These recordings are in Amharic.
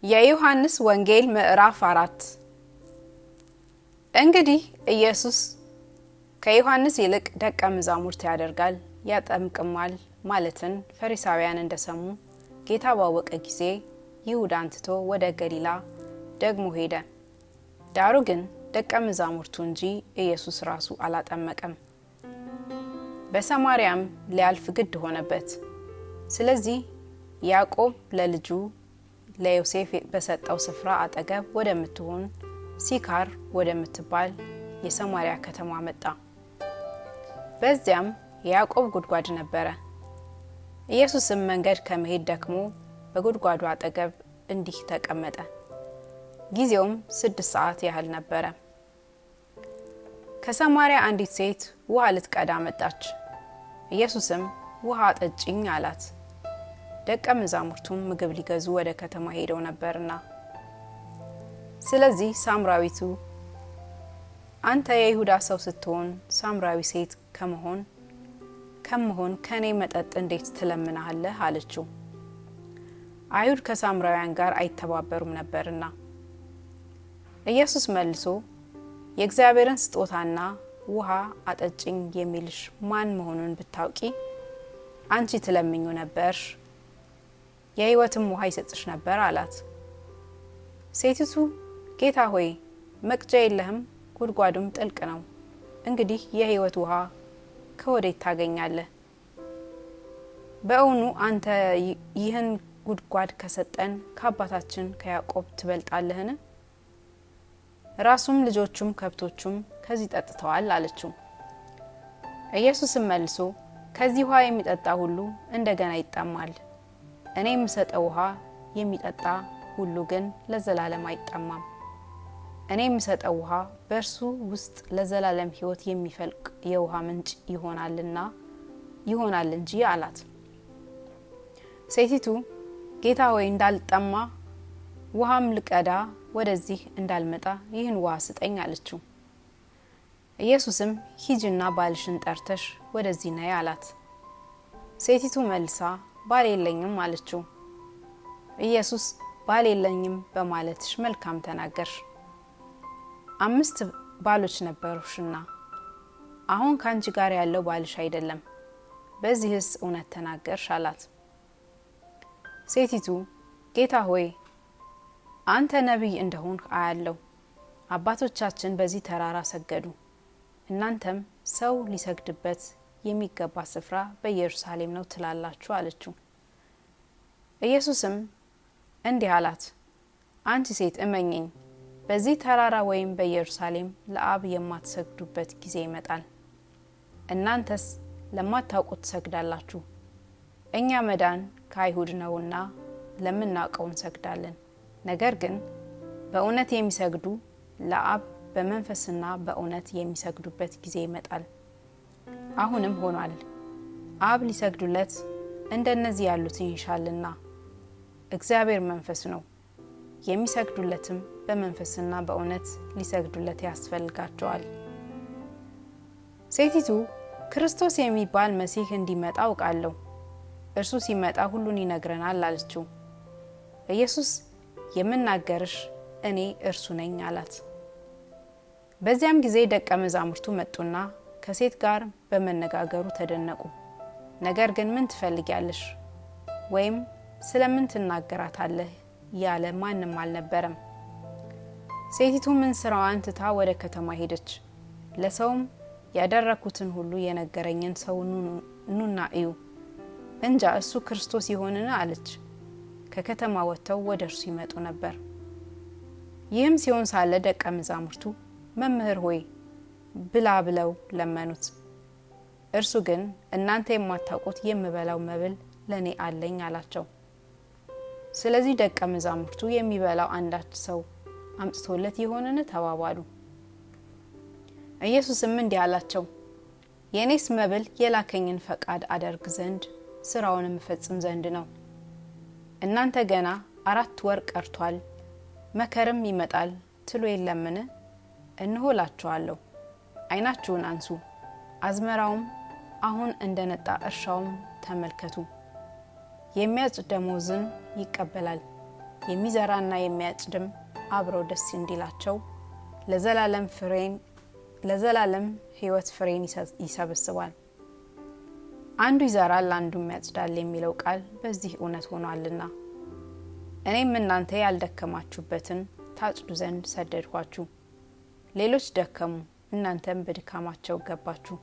የዮሐንስ ወንጌል ምዕራፍ 4 እንግዲህ ኢየሱስ ከዮሐንስ ይልቅ ደቀ መዛሙርት ያደርጋል ያጠምቅማል ማለትን ፈሪሳውያን እንደሰሙ ጌታ ባወቀ ጊዜ ይሁዳን ትቶ ወደ ገሊላ ደግሞ ሄደ። ዳሩ ግን ደቀ መዛሙርቱ እንጂ ኢየሱስ ራሱ አላጠመቀም። በሰማርያም ሊያልፍ ግድ ሆነበት። ስለዚህ ያዕቆብ ለልጁ ለዮሴፍ በሰጠው ስፍራ አጠገብ ወደምትሆን ሲካር ወደምትባል የሰማርያ ከተማ መጣ። በዚያም ያዕቆብ ጉድጓድ ነበረ። ኢየሱስም መንገድ ከመሄድ ደክሞ በጉድጓዱ አጠገብ እንዲህ ተቀመጠ። ጊዜውም 6 ሰዓት ያህል ነበረ። ከሰማርያ አንዲት ሴት ውሃ ልትቀዳ መጣች። ኢየሱስም ውሃ አጠጪኝ አላት። ደቀ መዛሙርቱም ምግብ ሊገዙ ወደ ከተማ ሄደው ነበርና። ስለዚህ ሳምራዊቱ አንተ የይሁዳ ሰው ስትሆን ሳምራዊ ሴት ከመሆን ከኔ መጠጥ እንዴት ትለምናለህ አለችው። አይሁድ ከሳምራውያን ጋር አይተባበሩም ነበርና። ኢየሱስ መልሶ የእግዚአብሔርን ስጦታና ውሃ አጠጪኝ የሚልሽ ማን መሆኑን ብታውቂ አንቺ ትለምኙ ነበር፣ የሕይወትም ውሃ ይሰጥሽ ነበር አላት። ሴቲቱ ጌታ ሆይ መቅጃ የለህም፣ ጉድጓዱም ጥልቅ ነው። እንግዲህ የሕይወት ውሃ ከወዴት ታገኛለህ? በእውኑ አንተ ይህን ጉድጓድ ከሰጠን ከአባታችን ከያዕቆብ ትበልጣለህን? ራሱም ልጆቹም ከብቶቹም ከዚህ ጠጥተዋል አለችው። ኢየሱስም መልሶ ከዚህ ውሃ የሚጠጣ ሁሉ እንደገና ይጠማል። እኔ የምሰጠው ውሃ የሚጠጣ ሁሉ ግን ለዘላለም አይጠማም። እኔ የምሰጠው ውሃ በእርሱ ውስጥ ለዘላለም ሕይወት የሚፈልቅ የውሃ ምንጭ ይሆናል እንጂ አላት። ሴቲቱ ጌታ ሆይ እንዳልጠማ ውሃም ልቀዳ ወደዚህ እንዳልመጣ ይህን ውሃ ስጠኝ አለችው። ኢየሱስም ሂጂና ባልሽን ጠርተሽ ወደዚህ ነይ አላት። ሴቲቱ መልሳ ባል የለኝም አለችው። ኢየሱስ ባል የለኝም በማለትሽ መልካም ተናገርሽ። 5 ባሎች ነበሩሽና አሁን ካንቺ ጋር ያለው ባልሽ አይደለም። በዚህስ እውነት ተናገርሽ አላት። ሴቲቱ ጌታ ሆይ አንተ ነቢይ እንደሆንክ አያለው። አባቶቻችን በዚህ ተራራ ሰገዱ፣ እናንተም ሰው ሊሰግድበት የሚገባ ስፍራ በኢየሩሳሌም ነው ትላላችሁ አለችው። ኢየሱስም እንዲህ አላት፣ አንቺ ሴት እመኚኝ፣ በዚህ ተራራ ወይም በኢየሩሳሌም ለአብ የማትሰግዱበት ጊዜ ይመጣል። እናንተስ ለማታውቁት ትሰግዳላችሁ። እኛ መዳን ከአይሁድ ነውና ለምናውቀው እንሰግዳለን። ነገር ግን በእውነት የሚሰግዱ ለአብ በመንፈስና በእውነት የሚሰግዱበት ጊዜ ይመጣል፣ አሁንም ሆኗል። አብ ሊሰግዱለት እንደነዚህ ያሉትን ይሻልና። እግዚአብሔር መንፈስ ነው፣ የሚሰግዱለትም በመንፈስና በእውነት ሊሰግዱለት ያስፈልጋቸዋል። ሴቲቱ ክርስቶስ የሚባል መሲህ እንዲመጣ አውቃለሁ፣ እርሱ ሲመጣ ሁሉን ይነግረናል አለችው። ኢየሱስ የምናገርሽ እኔ እርሱ ነኝ አላት። በዚያም ጊዜ ደቀ መዛሙርቱ መጡና ከሴት ጋር በመነጋገሩ ተደነቁ። ነገር ግን ምን ትፈልጊያለሽ ወይም ስለምን ትናገራታለህ ያለ ማንም አልነበረም። ሴቲቱ ምን ስራዋን ትታ ወደ ከተማ ሄደች። ለሰውም ያደረኩትን ሁሉ የነገረኝን ሰው ኑና እዩ፣ እንጃ እሱ ክርስቶስ ይሆንን አለች። ከከተማ ወጥተው ወደ እርሱ ይመጡ ነበር። ይህም ሲሆን ሳለ ደቀ መዛሙርቱ መምህር ሆይ ብላ ብለው ለመኑት። እርሱ ግን እናንተ የማታውቁት የምበላው መብል ለኔ አለኝ አላቸው። ስለዚህ ደቀ መዛሙርቱ የሚበላው አንዳች ሰው አምጥቶለት ይሆንን ተባባሉ። ኢየሱስም እንዲህ አላቸው፣ የኔስ መብል የላከኝን ፈቃድ አደርግ ዘንድ ስራውንም እፈጽም ዘንድ ነው። እናንተ ገና 4 ወር ቀርቷል፣ መከርም ይመጣል ትሉ የለምን? እነሆ እላችኋለሁ፣ ዓይናችሁን አንሱ፣ አዝመራውም አሁን እንደነጣ እርሻውም ተመልከቱ። የሚያጭድ ደመወዝን ይቀበላል፣ የሚዘራና የሚያጭድም አብረው ደስ እንዲላቸው ለዘላለም ሕይወት ፍሬን ይሰበስባል። አንዱ ይዘራል አንዱም ያጭዳል የሚለው ቃል በዚህ እውነት ሆኗልና እኔም እናንተ ያልደከማችሁበትን ታጭዱ ዘንድ ሰደድኳችሁ። ሌሎች ደከሙ፣ እናንተም በድካማቸው ገባችሁ።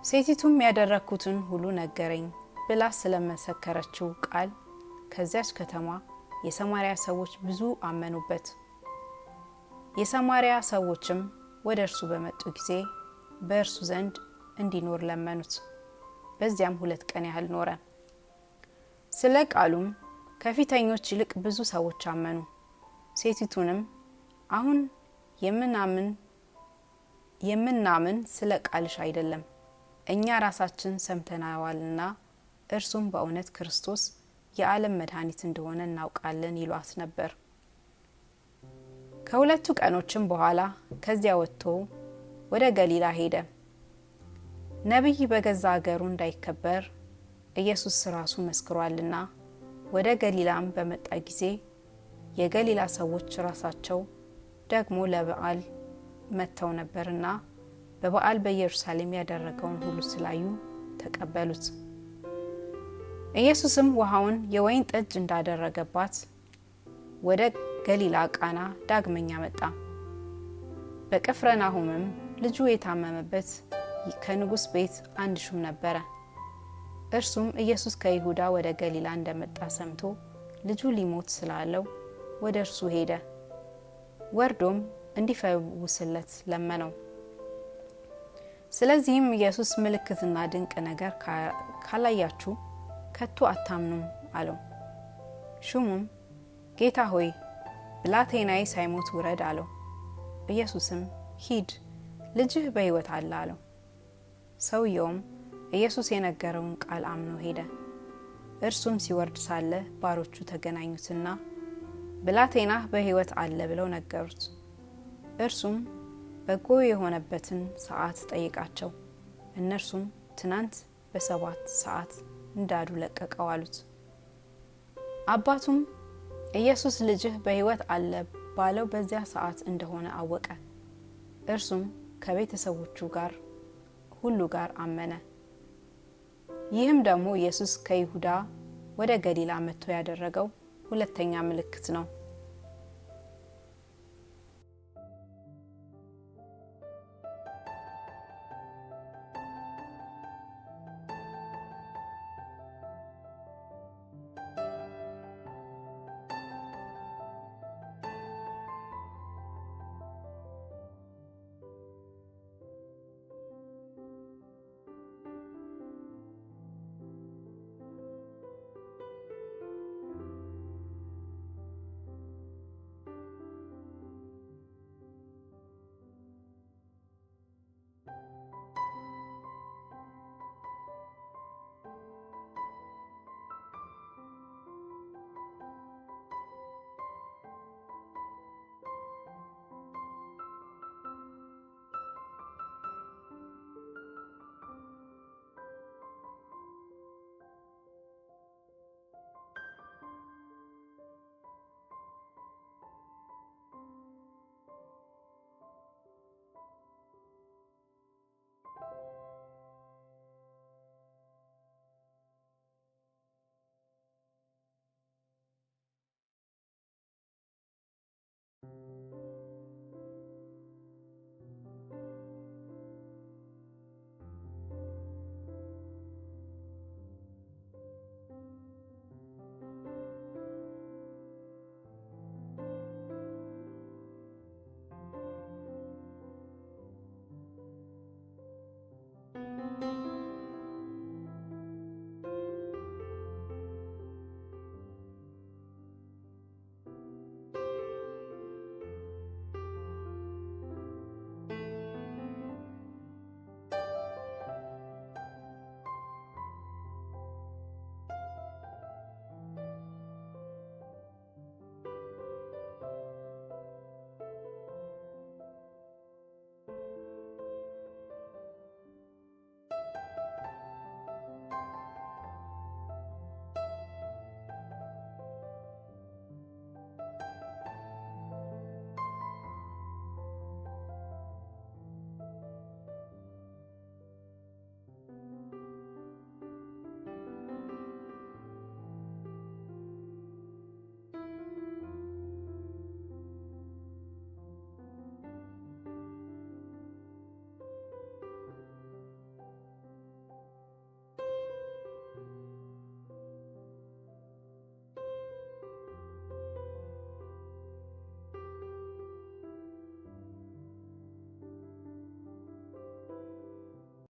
ሴቲቱም ያደረኩትን ሁሉ ነገረኝ ብላ ስለመሰከረችው ቃል ከዚያች ከተማ የሰማሪያ ሰዎች ብዙ አመኑበት። የሰማሪያ ሰዎችም ወደ እርሱ በመጡ ጊዜ በእርሱ ዘንድ እንዲኖር ለመኑት። በዚያም 2 ቀን ያህል ኖረ። ስለ ቃሉም ከፊተኞች ይልቅ ብዙ ሰዎች አመኑ። ሴቲቱንም አሁን የምናምን ስለ ቃልሽ አይደለም፣ እኛ ራሳችን ሰምተናዋልና እርሱም በእውነት ክርስቶስ የዓለም መድኃኒት እንደሆነ እናውቃለን ይሏት ነበር። ከ2 ቀኖችም በኋላ ከዚያ ወጥቶ ወደ ገሊላ ሄደ። ነቢይ በገዛ አገሩ እንዳይከበር ኢየሱስ ራሱ መስክሯልና። ወደ ገሊላም በመጣ ጊዜ የገሊላ ሰዎች ራሳቸው ደግሞ ለበዓል መጥተው ነበርና በበዓል በኢየሩሳሌም ያደረገውን ሁሉ ስላዩ ተቀበሉት። ኢየሱስም ውሃውን የወይን ጠጅ እንዳደረገባት ወደ ገሊላ ቃና ዳግመኛ መጣ። በቅፍርናሆምም ልጁ የታመመበት ከንጉሥ ቤት አንድ ሹም ነበረ። እርሱም ኢየሱስ ከይሁዳ ወደ ገሊላ እንደመጣ ሰምቶ ልጁ ሊሞት ስላለው ወደ እርሱ ሄደ። ወርዶም እንዲፈውስለት ለመነው። ስለዚህም ኢየሱስ ምልክትና ድንቅ ነገር ካላያችሁ ከቶ አታምኑም አለው። ሹሙም ጌታ ሆይ ብላቴናዬ ሳይሞት ውረድ አለው። ኢየሱስም ሂድ፣ ልጅህ በሕይወት አለ አለው። ሰውየውም ኢየሱስ የነገረውን ቃል አምኖ ሄደ። እርሱም ሲወርድ ሳለ ባሮቹ ተገናኙትና ብላቴናህ በሕይወት አለ ብለው ነገሩት። እርሱም በጎ የሆነበትን ሰዓት ጠይቃቸው። እነርሱም ትናንት በ7 ሰዓት እንዳዱ ለቀቀው አሉት። አባቱም ኢየሱስ ልጅህ በሕይወት አለ ባለው በዚያ ሰዓት እንደሆነ አወቀ። እርሱም ከቤተሰቦቹ ሁሉ ጋር አመነ። ይህም ደግሞ ኢየሱስ ከይሁዳ ወደ ገሊላ መጥቶ ያደረገው 2ኛ ምልክት ነው።